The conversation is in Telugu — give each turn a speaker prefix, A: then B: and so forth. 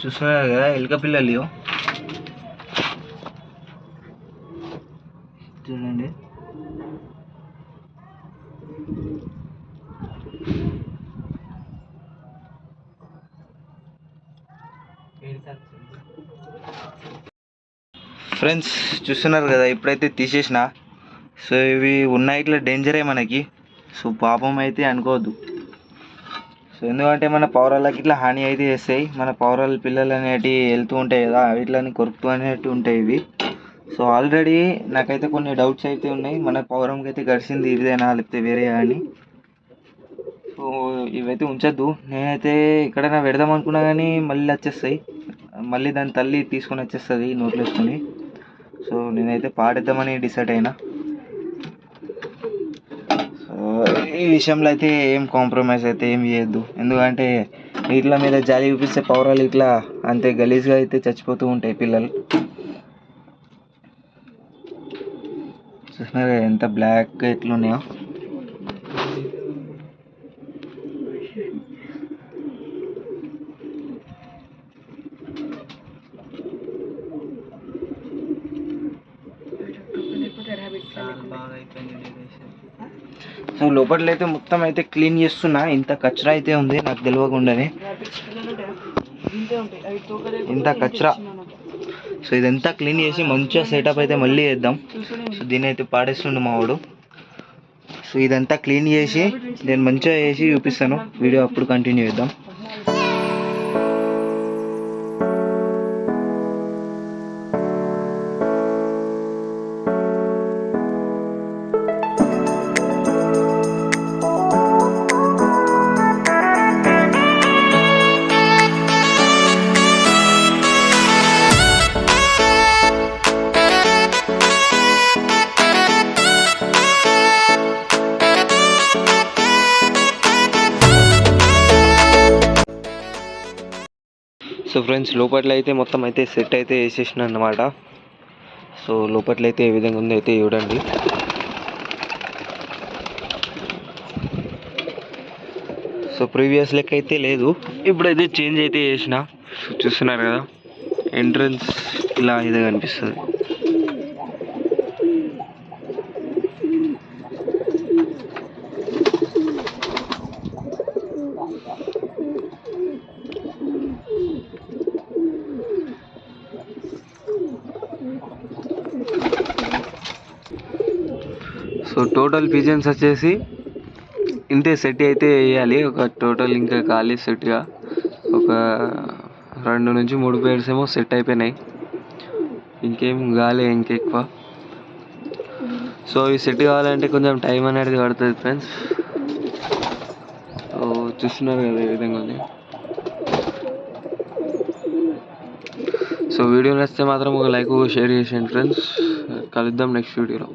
A: చూస్తున్నారు కదా ఎలుక పిల్లలు చూడండి. ఫ్రెండ్స్ చూస్తున్నారు కదా, ఇప్పుడైతే తీసేసిన. సో ఇవి ఉన్నాయి ఇట్లా డేంజరే మనకి. సో పాపం అయితే అనుకోవద్దు. సో ఎందుకంటే మన పౌరాలకి ఇట్లా హాని అయితే చేస్తాయి. మన పౌరాల పిల్లలు అనేటివి వెళ్తూ ఉంటాయి కదా, వీటిని కొరుకుతూ అనేవి ఉంటాయి ఇవి. సో ఆల్రెడీ నాకైతే కొన్ని డౌట్స్ అయితే ఉన్నాయి, మన పౌరంకి అయితే గడిచింది ఇదేనా లేకపోతే వేరే అని. సో ఇవైతే ఉంచద్దు. నేనైతే ఎక్కడైనా పెడదాం అనుకున్నా కానీ మళ్ళీ వచ్చేస్తాయి, మళ్ళీ దాని తల్లి తీసుకొని వచ్చేస్తుంది నోట్లో వేసుకొని. సో నేనైతే పాడేద్దామని డిసైడ్ అయినా. సో ఈ విషయంలో అయితే ఏం కాంప్రమైజ్ అయితే ఏం చేయొద్దు. ఎందుకంటే వీటిల మీద జాలి చూపిస్తే పౌరాలు ఇట్లా అంతే గలీజ్గా అయితే చచ్చిపోతూ ఉంటాయి పిల్లలు. చూసినారు ఎంత బ్లాక్గా ఎట్లున్నాయో. సో లోపల అయితే మొత్తం అయితే క్లీన్ చేస్తున్నా. ఇంత కచరా అయితే ఉంది నాకు తెలియకుండానే, ఇంత కచరా. సో ఇదంతా క్లీన్ చేసి మంచిగా సెటప్ అయితే మళ్ళీ వేద్దాం. సో దీని అయితే పాడేస్తుండే మా వాడు. సో ఇదంతా క్లీన్ చేసి నేను మంచిగా వేసి చూపిస్తాను, వీడియో అప్పుడు కంటిన్యూ చేద్దాం. సో ఫ్రెండ్స్ లోపల అయితే మొత్తం అయితే సెట్ అయితే వేసేసిన అన్నమాట. సో లోపల అయితే ఏ విధంగా ఉందో అయితే చూడండి. సో ప్రీవియస్ లెక్క అయితే లేదు, ఇప్పుడైతే చేంజ్ అయితే చేసిన. చూస్తున్నారు కదా ఎంట్రన్స్ ఇలా అయితే కనిపిస్తుంది. సో టోటల్ పిజన్స్ వచ్చేసి ఇంతే సెట్ అయితే వేయాలి. ఒక టోటల్ ఇంకా ఖాళీ సెట్గా ఒక 2 నుంచి 3 పేర్స్ ఏమో సెట్ అయిపోయినాయి, ఇంకేం కాలే ఇంకెక్కువ. సో ఈ సెట్ కావాలంటే కొంచెం టైం అనేది పడుతుంది ఫ్రెండ్స్. సో చూస్తున్నారు కదా ఏ విధంగా ఉంది. సో వీడియో నచ్చితే మాత్రం ఒక లైక్ షేర్ చేసేయండి ఫ్రెండ్స్. కలుద్దాం నెక్స్ట్ వీడియోలో.